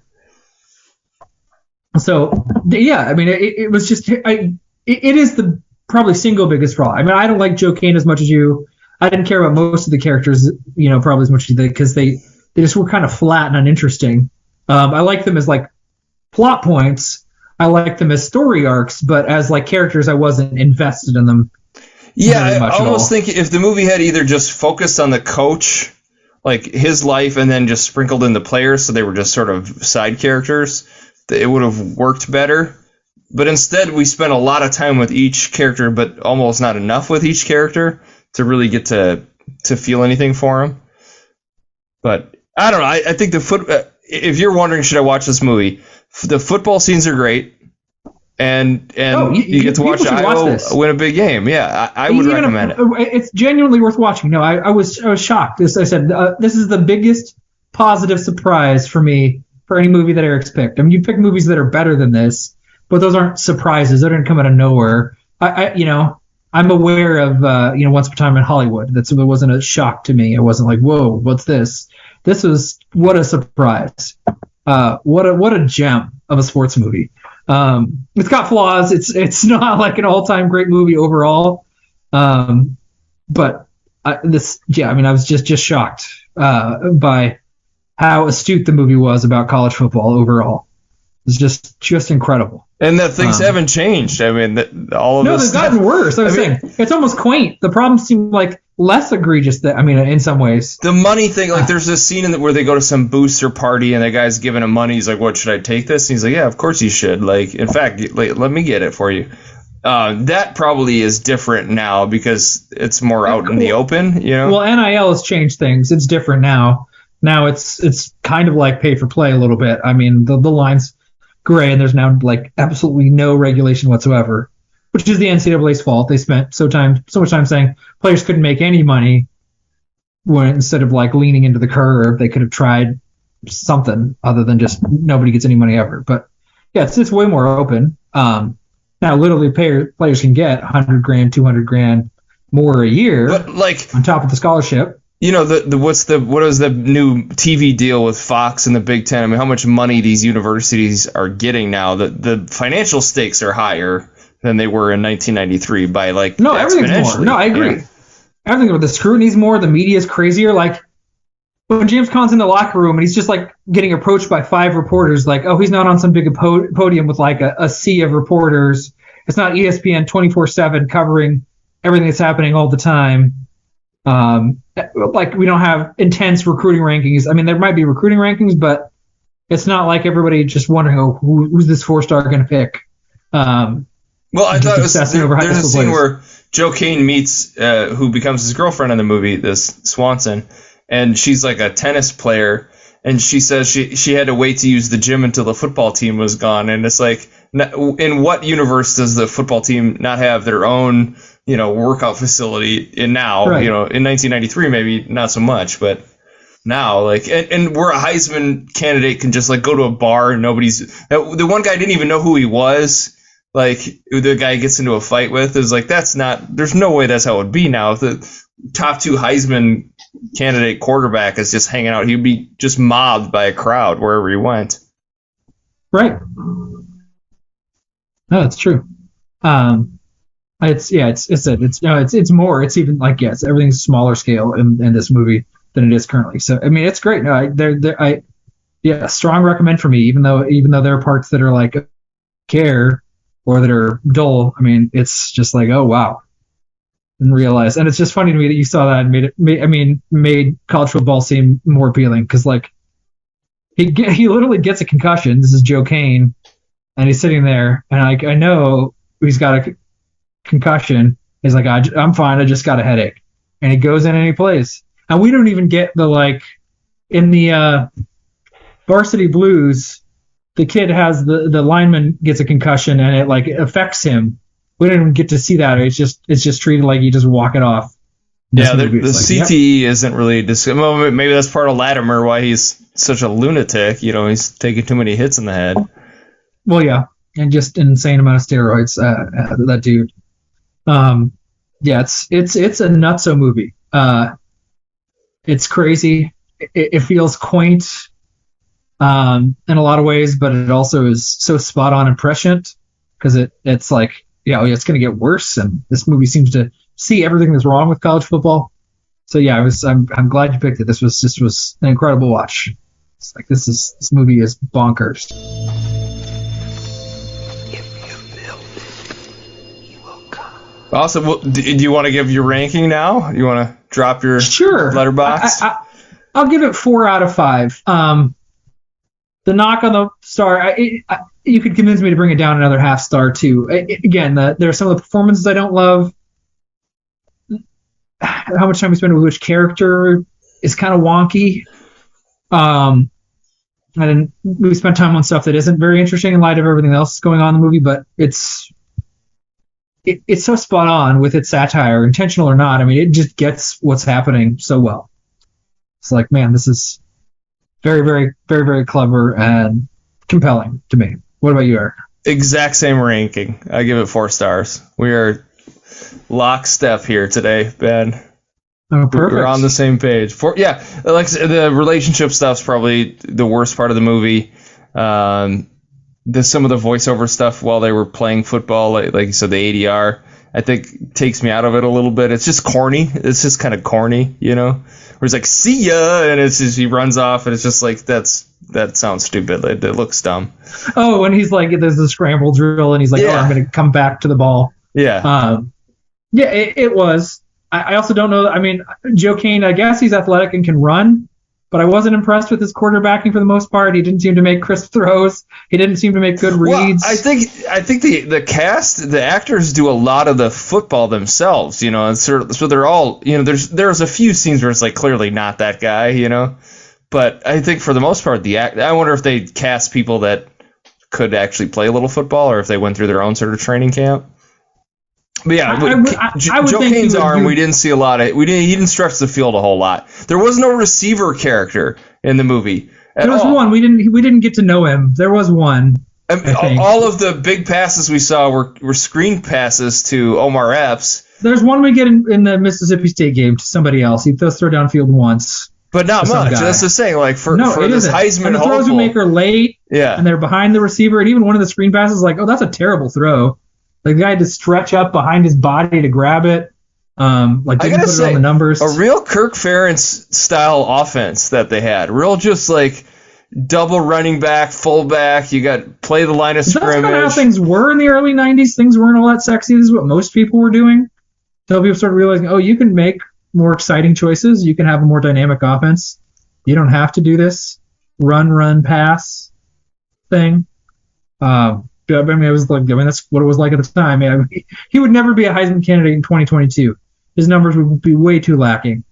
So I mean, it was just it is the probably single biggest flaw. I mean, I don't like Joe Kane as much as you. I didn't care about most of the characters, probably as much as you did, because they just were kind of flat and uninteresting. I like them as like plot points. I like them as story arcs, but as like characters, I wasn't invested in them. Yeah, I almost think if the movie had either just focused on the coach, like his life, and then just sprinkled in the players, so they were just sort of side characters, it would have worked better. But instead, we spent a lot of time with each character, but almost not enough with each character to really get to feel anything for him. But I don't know. I think if you're wondering, should I watch this movie? The football scenes are great. And you get to watch Iowa win a big game. Yeah, I would recommend it. It's genuinely worth watching. No, I was shocked. I said this is the biggest positive surprise for me for any movie that Eric's picked. I mean, you pick movies that are better than this, but those aren't surprises. They didn't come out of nowhere. I'm aware of Once Upon a Time in Hollywood. It wasn't a shock to me. It wasn't like, whoa, what's this? This was what a surprise. What a gem of a sports movie. It's got flaws. It's not like an all-time great movie overall. But I was just shocked by how astute the movie was about college football overall. It's just incredible. And that things haven't changed. I mean, they've gotten worse. I was saying it's almost quaint. The problems seem like less egregious. In some ways. The money thing, like there's this scene where they go to some booster party and the guy's giving him money. He's like, "What, should I take this?" And he's like, "Yeah, of course you should. Like, in fact, let me get it for you." That probably is different now because it's more out in the open. Well, NIL has changed things. It's different now. Now it's kind of like pay for play a little bit. I mean, the line's gray, and there's now like absolutely no regulation whatsoever, which is the NCAA's fault. They spent so much time saying players couldn't make any money, when instead of like leaning into the curve, they could have tried something other than just nobody gets any money ever. But yeah, it's way more open. Now literally players can get $100,000, $200,000 more a year, but like on top of the scholarship. What is the new TV deal with Fox and the Big Ten? I mean, how much money these universities are getting now? The financial stakes are higher than they were in 1993 by like everything's more. No, I agree. Everything with the scrutiny's more, the media's crazier. Like when James Caan's in the locker room and he's just like getting approached by 5 reporters, like, oh, he's not on some big podium with like a sea of reporters. It's not ESPN 24/7 covering everything that's happening all the time. Like we don't have intense recruiting rankings. I mean, there might be recruiting rankings, but it's not like everybody just wondering, who's this 4-star going to pick. Well, I thought there's a scene where Joe Kane meets who becomes his girlfriend in the movie, this Swanson, and she's like a tennis player, and she says she had to wait to use the gym until the football team was gone, and it's like, in what universe does the football team not have their own workout facility now, right. In 1993, maybe not so much, but now, like, and where a Heisman candidate can just like go to a bar and the one guy didn't even know who he was, like the guy gets into a fight with is like, there's no way that's how it would be now. If the top 2 Heisman candidate quarterback is just hanging out, he'd be just mobbed by a crowd wherever he went. Right. No, that's true. It's more. It's even like everything's smaller scale in this movie than it is currently. So I mean, it's great. No, strong recommend for me. Even though there are parts that are like care or that are dull. I mean, it's just like, oh wow, didn't realize. And it's just funny to me that you saw that and made college football seem more appealing because like he literally gets a concussion. This is Joe Kane, and he's sitting there, and I know he's got a concussion. He's like, I'm fine. I just got a headache, and he goes in and he plays. And we don't even get the, like, in the Varsity Blues, the kid has the lineman gets a concussion and it, like, affects him. We don't even get to see that. It's just treated like you just walk it off. Yeah, the CTE isn't really well, maybe that's part of Latimer why he's such a lunatic. You know, he's taking too many hits in the head. Well, yeah, and just an insane amount of steroids. That dude. Yeah, it's a nutso movie. It's crazy. It feels quaint in a lot of ways, but it also is so spot on and prescient because it's like, yeah, it's going to get worse, and this movie seems to see everything that's wrong with college football. So yeah, I'm glad you picked it. This was an incredible watch. It's like this movie is bonkers. Awesome. Well, do you want to give your ranking now? You want to drop your letterbox? I'll give it 4 out of 5. The knock on the star, you could convince me to bring it down another half star too. Again, there are some of the performances I don't love. How much time we spend with which character is kind of wonky. We spent time on stuff that isn't very interesting in light of everything else that's going on in the movie, but it's so spot on with its satire, intentional or not. I mean, it just gets what's happening so well. It's like, man, this is very, very, very, very clever and compelling to me. What about you, Eric? Exact same ranking. I give it 4 stars. We are lockstep here today, Ben. Oh, perfect. We're on the same page. Like the relationship stuff's probably the worst part of the movie. Some of the voiceover stuff while they were playing football, like you said, the ADR, I think takes me out of it a little bit. It's just corny. It's just kind of corny, you know? Where he's like, see ya, and it's just, he runs off, and it's just like, that sounds stupid. It looks dumb. Oh, and he's like, there's a scramble drill, and he's like, I'm going to come back to the ball. Yeah. It was. I also don't know. I mean, Joe Kane, I guess he's athletic and can run, but I wasn't impressed with his quarterbacking for the most part. He didn't seem to make crisp throws. He didn't seem to make good reads. Well, I think the cast, the actors do a lot of the football themselves, you know, and so they're all, you know, there's a few scenes where it's like clearly not that guy, you know, but I think for the most part, I wonder if they cast people that could actually play a little football or if they went through their own sort of training camp. But yeah, Joe Kane's arm, we didn't see a lot of. He didn't stretch the field a whole lot. There was no receiver character in the movie. There was one. We didn't get to know him. There was one. All of the big passes we saw were screen passes to Omar Epps. There's one we get in the Mississippi State game to somebody else. He does throw downfield once. But not much. That's the saying. Like for this Heisman and the throws we make are late. Yeah. And they're behind the receiver. And even one of the screen passes is like, oh, that's a terrible throw. Like the guy had to stretch up behind his body to grab it. Didn't put it on the numbers. A real Kirk Ferentz style offense that they had. Real just like double running back, fullback. You got play the line of scrimmage. That's kind of how things were in the early 90s. Things weren't all that sexy. This is what most people were doing. Until people started realizing, oh, you can make more exciting choices. You can have a more dynamic offense. You don't have to do this run, pass thing. I mean, that's what it was like at the time. I mean, he would never be a Heisman candidate in 2022. His numbers would be way too lacking.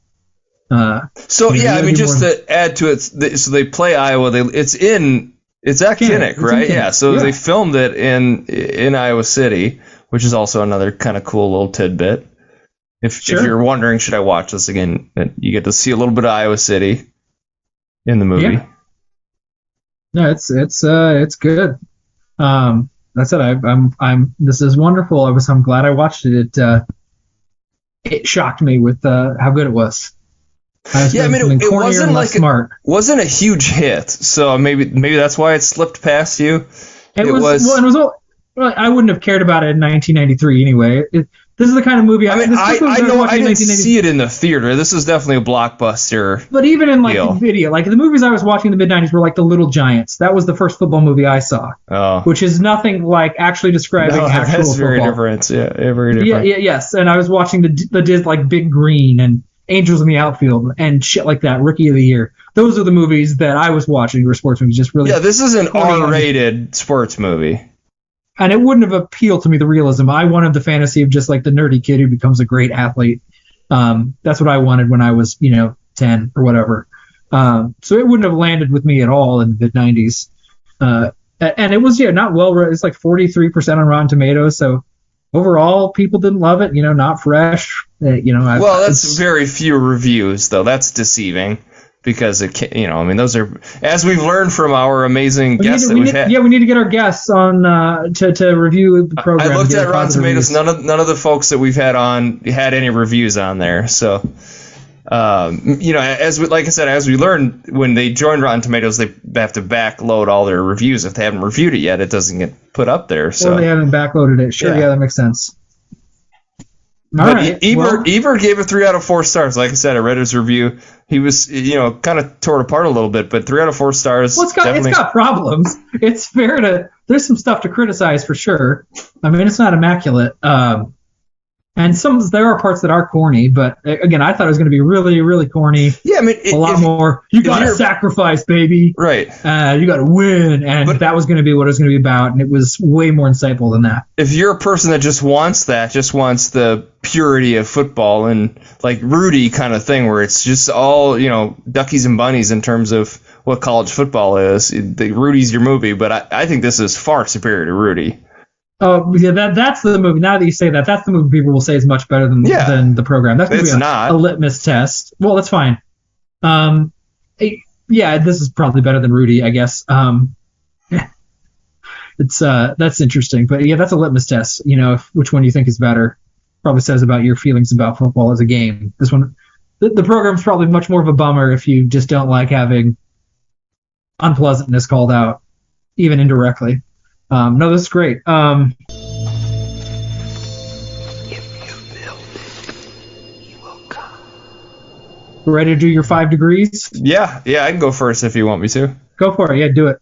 Just to add to it, so they play Iowa. It's at Kinnick, right? Yeah. So they filmed it in Iowa City, which is also another kind of cool little tidbit. If you're wondering, should I watch this again? You get to see a little bit of Iowa City in the movie. Yeah. No, it's good. That's it. This is wonderful. I'm glad I watched it. It shocked me with how good it was. It wasn't a huge hit, so maybe that's why it slipped past you. It was. I wouldn't have cared about it in 1993 anyway. This is the kind of movie. I didn't see it in the theater. This is definitely a blockbuster. But even in the video, like the movies I was watching in the mid-90s were like The Little Giants. That was the first football movie I saw. Oh. Which is nothing like actually describing actual that's football. Very different. Yeah, very different. Yeah, yes. And I was watching the like Big Green and Angels in the Outfield and shit like that. Rookie of the Year. Those are the movies that I was watching. Were sports movies, just really. Yeah, this is an R-rated sports movie. And it wouldn't have appealed to me, the realism. I wanted the fantasy of just like the nerdy kid who becomes a great athlete. That's what I wanted when I was, 10 or whatever. So it wouldn't have landed with me at all in the mid 90s. And it was not well. It's like 43% on Rotten Tomatoes. So overall, people didn't love it. Not fresh. Well, that's very few reviews, though. That's deceiving because those are, as we've learned from our amazing guests we've had. Yeah, we need to get our guests on to review the program. I looked at Rotten Tomatoes. None of the folks that we've had on had any reviews on there. So, as we learned, when they join Rotten Tomatoes, they have to backload all their reviews. If they haven't reviewed it yet, it doesn't get put up there. So they haven't backloaded it. Sure, yeah, that makes sense. But Ebert gave it 3 out of 4 stars. Like I said, I read his review. He was, kind of tore it apart a little bit, but 3 out of 4 stars. Well, it's got problems. It's fair to. There's some stuff to criticize for sure. I mean, it's not immaculate. And there are parts that are corny, but again, I thought it was going to be really, really corny. Yeah, I mean, a lot more. You got to sacrifice, baby. Right. You got to win, and that was going to be what it was going to be about, and it was way more insightful than that. If you're a person that just wants the purity of football and like Rudy kind of thing, where it's just all duckies and bunnies in terms of what college football is, Rudy's your movie. But I think this is far superior to Rudy. Oh, yeah, that's the movie. Now that you say that, that's the movie people will say is much better than the program. That's going to be a litmus test. Well, that's fine. This is probably better than Rudy, I guess. It's that's interesting, but yeah, that's a litmus test. Which one you think is better probably says about your feelings about football as a game. This one, the program's probably much more of a bummer if you just don't like having unpleasantness called out, even indirectly. No, this is great. If you build it, he will come. Ready to do your 5 degrees? Yeah, I can go first if you want me to. Go for it. Yeah, do it.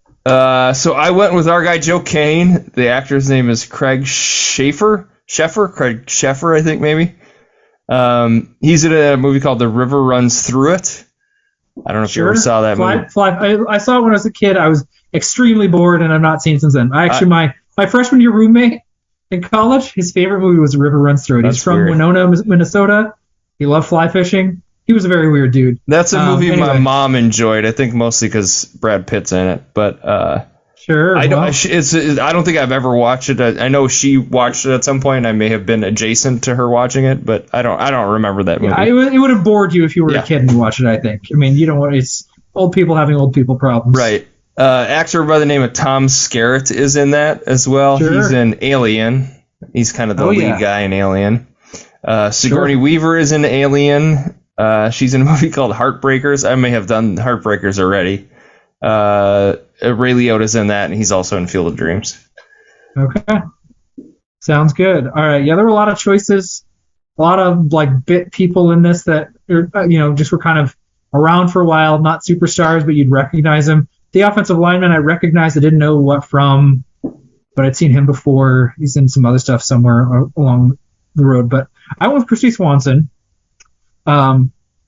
So I went with our guy Joe Kane. The actor's name is Craig Sheffer, I think maybe. He's in a movie called The River Runs Through It. I don't know if you ever saw that movie. I saw it when I was a kid. I was extremely bored, and I've not seen it since then. My freshman year roommate in college, his favorite movie was The River Runs Through It. He's from Winona, Minnesota. He loved fly fishing. He was a very weird dude. That's a movie my mom enjoyed. I think mostly because Brad Pitt's in it. But sure, I don't think I've ever watched it. I know she watched it at some point. I may have been adjacent to her watching it, but I don't remember that movie. Yeah, it would have bored you if you were a kid and you watched it. I think. I mean, you don't want it's old people having old people problems. Right. Actor by the name of Tom Skerritt is in that as well. Sure. He's in Alien. He's kind of the lead guy in Alien. Sigourney Weaver is in Alien. She's in a movie called Heartbreakers. I may have done Heartbreakers already. Ray Liotta's in that, and he's also in Field of Dreams. Okay. Sounds good. All right. Yeah, there were a lot of choices. A lot of bit people in this that just were kind of around for a while, not superstars, but you'd recognize them. The offensive lineman I recognized, I didn't know what from, but I'd seen him before. He's in some other stuff somewhere along the road. But I went with Christy Swanson.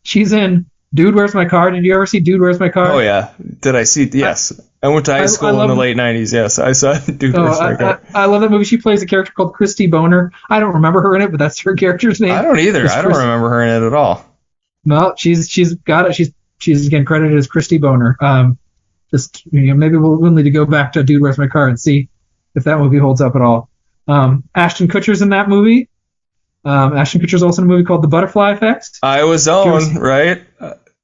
She's in Dude, Where's My Car? Did you ever see Dude, Where's My Car? Oh, yeah. Did I see? Yes. I went to high school in the late 90s. Yes, I saw Dude, Where's My Car. I love that movie. She plays a character called Christy Boner. I don't remember her in it, but that's her character's name. I don't either. I don't remember her in it at all. No, she's got it. She's again credited as Christy Boner. Maybe we'll need to go back to Dude, Where's My Car and see if that movie holds up at all. Ashton Kutcher's in that movie. Ashton Kutcher's also in a movie called The Butterfly Effect. Iowa's Own, right?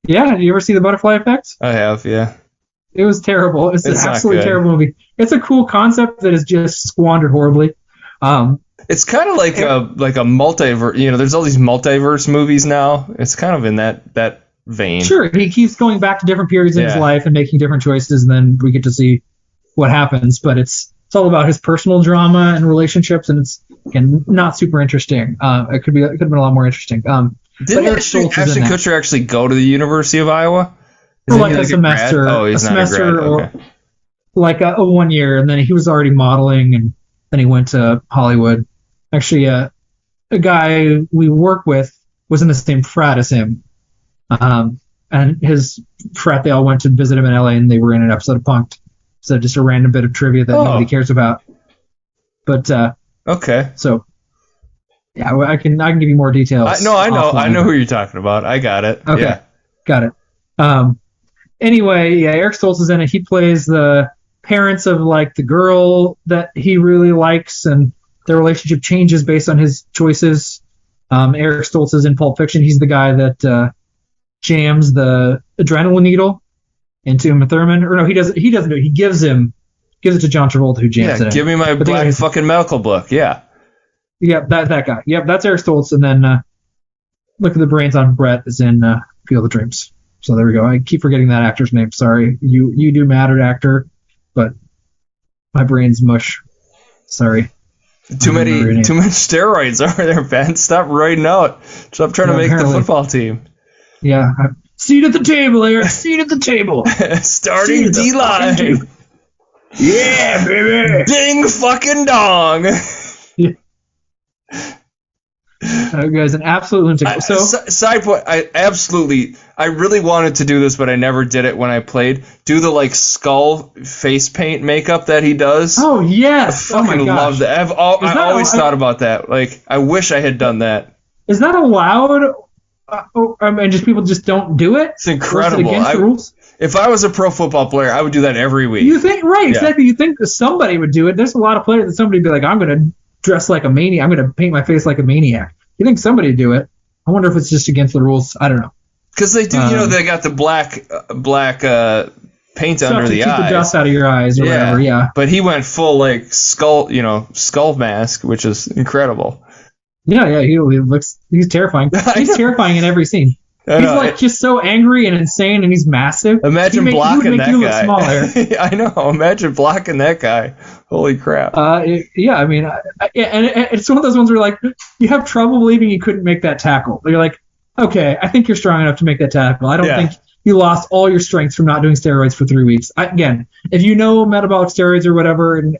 Yeah, did you ever see The Butterfly Effect? I have, yeah. It was terrible. It's an absolutely terrible movie. It's a cool concept that is just squandered horribly. It's kind of like a multiverse. There's all these multiverse movies now. It's kind of in that vein. Sure, he keeps going back to different periods in his life and making different choices, and then we get to see what happens. But it's all about his personal drama and relationships, and it's not super interesting. It could have been a lot more interesting. Didn't Ashton Kutcher actually go to the University of Iowa? For like a semester. Oh, he's not a grad. Okay. Or like a 1 year, and then he was already modeling, and then he went to Hollywood. Actually, a guy we work with was in the same frat as him. And his frat, they all went to visit him in LA, and they were in an episode of Punk'd. So just a random bit of trivia that nobody cares about. But okay. So yeah, I can give you more details. I know who you're talking about. I got it. Okay. Yeah. Got it. Anyway, yeah, Eric Stoltz is in it. He plays the parents of like the girl that he really likes, and their relationship changes based on his choices. Eric Stoltz is in Pulp Fiction. He's the guy that jams the adrenaline needle into Uma Thurman. Or no, he doesn't. He doesn't do it. He gives it to John Travolta, who jams it. Yeah, give me my black fucking medical book. Yeah. Yeah, that guy. Yep, that's Eric Stoltz. And then Look at the Brains on Brett is in Field of Dreams. So there we go. I keep forgetting that actor's name. Sorry. You do matter, actor, but my brain's mush. Sorry. Too much steroids over there, Ben. Stop writing out. Stop trying to make the football team. Yeah. Seat at the table, Eric. Seat at the table. Starting D-line. Yeah, baby. Ding fucking dong. Yeah. Guys, an absolute lunatic. Side point, I really wanted to do this, but I never did it when I played. Do the like skull face paint makeup that he does. Oh yes, I fucking love that. I always thought about that. Like, I wish I had done that. Is that allowed? Just people just don't do it. It's incredible. Against the rules? If I was a pro football player, I would do that every week. You think exactly? You think somebody would do it? There's a lot of players that somebody would be like, I'm gonna dress like a maniac. I'm going to paint my face like a maniac. You think somebody would do it? I wonder if it's just against the rules. I don't know. Because they do, they got the black paint under the eyes. Keep the dust out of your eyes or whatever, yeah. But he went full, like, skull mask, which is incredible. Yeah, he's terrifying. He's terrifying in every scene. He's like just so angry and insane, and he's massive. Imagine blocking that guy. Smaller. I know. Imagine blocking that guy. Holy crap. And it's one of those ones where like you have trouble believing you couldn't make that tackle. You're like, okay, I think you're strong enough to make that tackle. I don't think you lost all your strength from not doing steroids for 3 weeks. Again, if you know metabolic steroids or whatever, and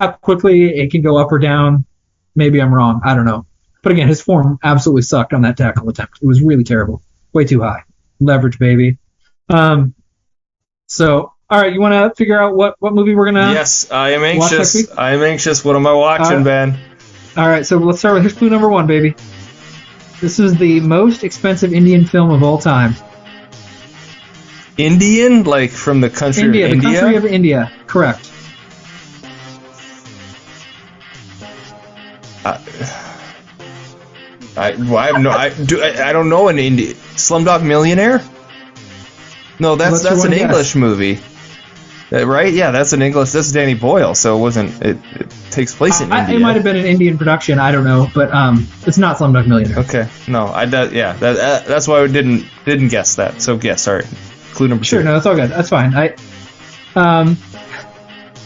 how quickly it can go up or down, maybe I'm wrong. I don't know. But again, his form absolutely sucked on that tackle attempt. It was really terrible. Way too high. Leverage, baby. So, all right, you want to figure out what movie we're going to Yes, I am anxious. I am anxious. What am I watching, Ben? All right, so let's start with here's clue number 1, baby. This is the most expensive Indian film of all time. Indian? Like from the country of India? The country of India, correct. I don't know an Indian. Slumdog Millionaire? No, that's an English movie. Right? Yeah, that's an English. That's Danny Boyle, so it wasn't. It takes place in India. It might have been an Indian production. I don't know, but it's not Slumdog Millionaire. Okay, no, that's why I didn't guess that. So guess. Sorry, clue number 2. Sure, no, that's all good. That's fine.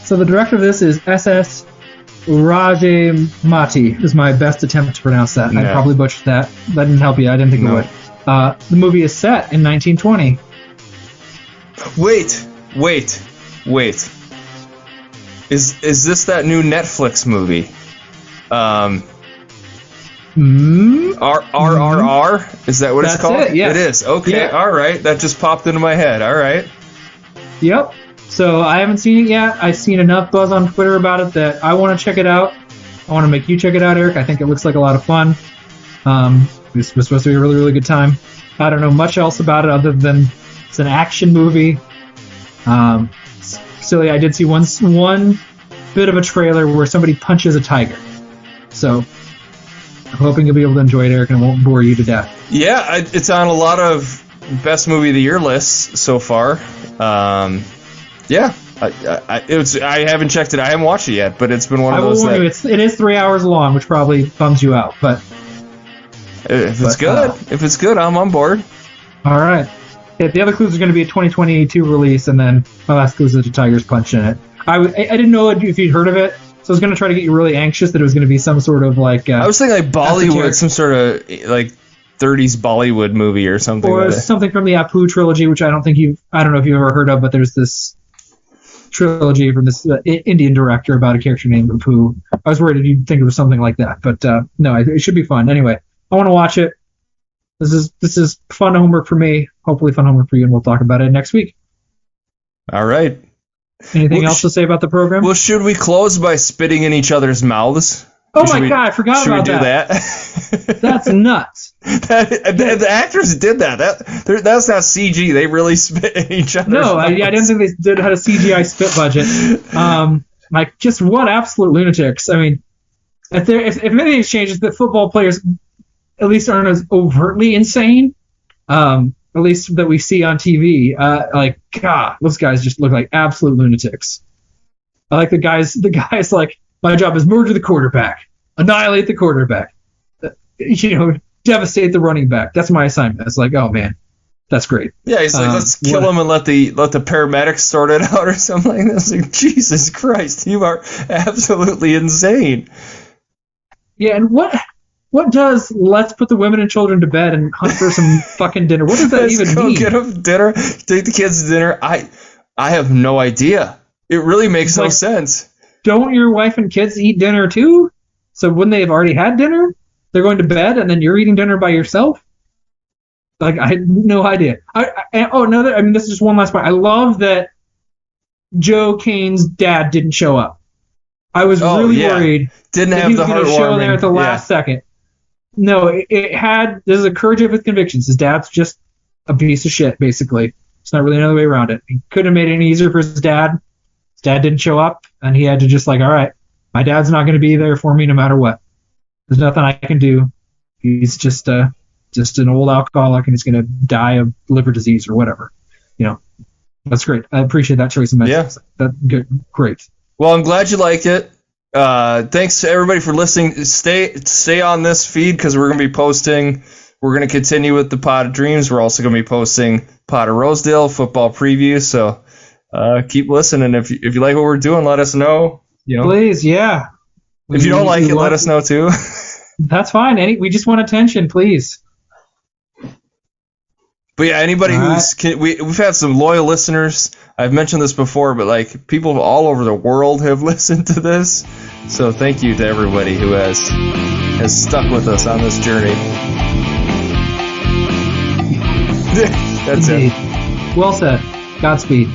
So the director of this is S.S. Rajamati is my best attempt to pronounce that. I probably butchered that. That didn't help you. I didn't think it would. The movie is set in 1920. Wait. Is this that new Netflix movie? RRR? Is that what it's called? It, yes. It is. Okay. Yeah. All right. That just popped into my head. All right. Yep. So I haven't seen it yet. I've seen enough buzz on Twitter about it that I want to check it out. I want to make you check it out, Eric. I think it looks like a lot of fun. This was supposed to be a really, really good time. I don't know much else about it other than it's an action movie. Silly, I did see one bit of a trailer where somebody punches a tiger. So I'm hoping you'll be able to enjoy it, Eric, and it won't bore you to death. Yeah, it's on a lot of best movie of the year lists so far. Yeah, I haven't checked it. I haven't watched it yet, but it's been one of those. I will warn you, it is 3 hours long, which probably bums you out. But if it's good, I'm on board. All right. Yeah, the other clues are going to be a 2022 release, and then my last clue is that a tiger's punch in it. I didn't know if you'd heard of it, so I was going to try to get you really anxious that it was going to be some sort of like. I was thinking like Bollywood, some sort of like 30s Bollywood movie or something. Or something from the Apu trilogy, which I don't know if you've ever heard of, but there's this trilogy from this Indian director about a character named Apu. I was worried if you'd think it was something like that, but no, it should be fun. Anyway, I want to watch it. This is fun homework for me. Hopefully fun homework for you, and we'll talk about it next week. All right. Anything else to say about the program? Well, should we close by spitting in each other's mouths? Oh my God, I forgot about that. Should we do that? That's nuts. The actors did that. That's not CG. They really spit in each other. No, I didn't think they had a CGI spit budget. Like, just what absolute lunatics. I mean, if anything changes, the football players at least aren't as overtly insane. At least that we see on TV. Like, God, those guys just look like absolute lunatics. I like the guys like, my job is murder the quarterback, annihilate the quarterback, devastate the running back. That's my assignment. It's like, oh man, that's great. Yeah, he's like, let's kill him and let the paramedics sort it out or something like that. It's like, Jesus Christ, you are absolutely insane. Yeah, and what does let's put the women and children to bed and hunt for some fucking dinner? What does that even mean? Go get them dinner, take the kids to dinner. I have no idea. It really makes no sense. Don't your wife and kids eat dinner too? So wouldn't they have already had dinner? They're going to bed and then you're eating dinner by yourself? Like, I had no idea. This is just one last point. I love that Joe Kane's dad didn't show up. I was really worried didn't that have he was the going to show there at the last second. No, this is a courage of his convictions. His dad's just a piece of shit, basically. It's not really another way around it. He couldn't have made it any easier for his dad. His dad didn't show up, and he had to just like, all right, my dad's not going to be there for me no matter what. There's nothing I can do. He's just an old alcoholic, and he's going to die of liver disease or whatever. That's great. I appreciate that choice of message. Yeah. Good. Great. Well, I'm glad you liked it. Thanks to everybody for listening. Stay on this feed because we're going to be posting. We're going to continue with the Pod of Dreams. We're also going to be posting Pod of Rosedale football preview. So keep listening. If you like what we're doing, let us know. Please, yeah. If you don't like it, let us know too. That's fine. We just want attention, please. But yeah, anybody we've had some loyal listeners. I've mentioned this before, but like people all over the world have listened to this. So thank you to everybody who has stuck with us on this journey. That's Indeed. It. Well said. Godspeed.